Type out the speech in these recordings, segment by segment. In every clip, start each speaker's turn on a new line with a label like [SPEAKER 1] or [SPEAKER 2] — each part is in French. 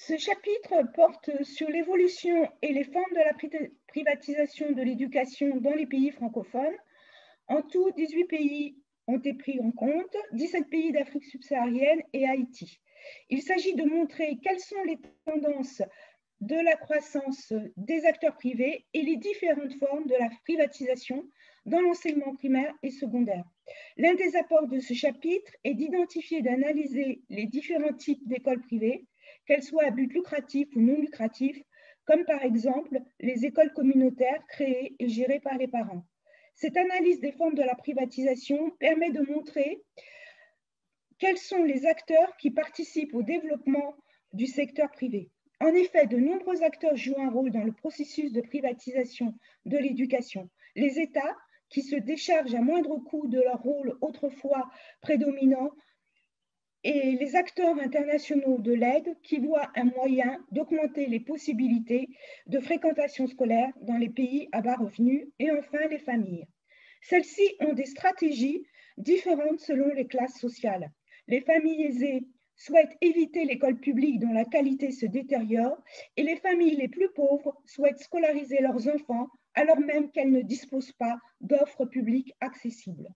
[SPEAKER 1] Ce chapitre porte sur l'évolution et les formes de la privatisation de l'éducation dans les pays francophones. En tout, 18 pays ont été pris en compte, 17 pays d'Afrique subsaharienne et Haïti. Il s'agit de montrer quelles sont les tendances de la croissance des acteurs privés et les différentes formes de la privatisation dans l'enseignement primaire et secondaire. L'un des apports de ce chapitre est d'identifier et d'analyser les différents types d'écoles privées, qu'elles soient à but lucratif ou non lucratif, comme par exemple les écoles communautaires créées et gérées par les parents. Cette analyse des formes de la privatisation permet de montrer quels sont les acteurs qui participent au développement du secteur privé. En effet, de nombreux acteurs jouent un rôle dans le processus de privatisation de l'éducation. Les États, qui se déchargent à moindre coût de leur rôle autrefois prédominant, et les acteurs internationaux de l'aide qui voient un moyen d'augmenter les possibilités de fréquentation scolaire dans les pays à bas revenus, et enfin les familles. Celles-ci ont des stratégies différentes selon les classes sociales. Les familles aisées souhaitent éviter l'école publique dont la qualité se détériore et les familles les plus pauvres souhaitent scolariser leurs enfants alors même qu'elles ne disposent pas d'offres publiques accessibles.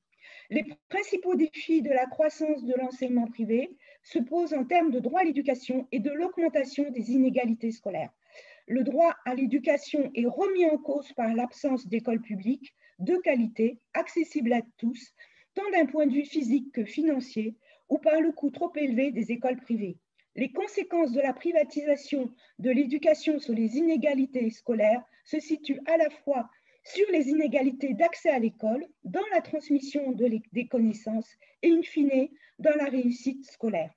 [SPEAKER 1] Les principaux défis de la croissance de l'enseignement privé se posent en termes de droit à l'éducation et de l'augmentation des inégalités scolaires. Le droit à l'éducation est remis en cause par l'absence d'écoles publiques de qualité, accessibles à tous, tant d'un point de vue physique que financier, ou par le coût trop élevé des écoles privées. Les conséquences de la privatisation de l'éducation sur les inégalités scolaires se situent à la fois sur les inégalités d'accès à l'école, dans la transmission des connaissances et, in fine, dans la réussite scolaire.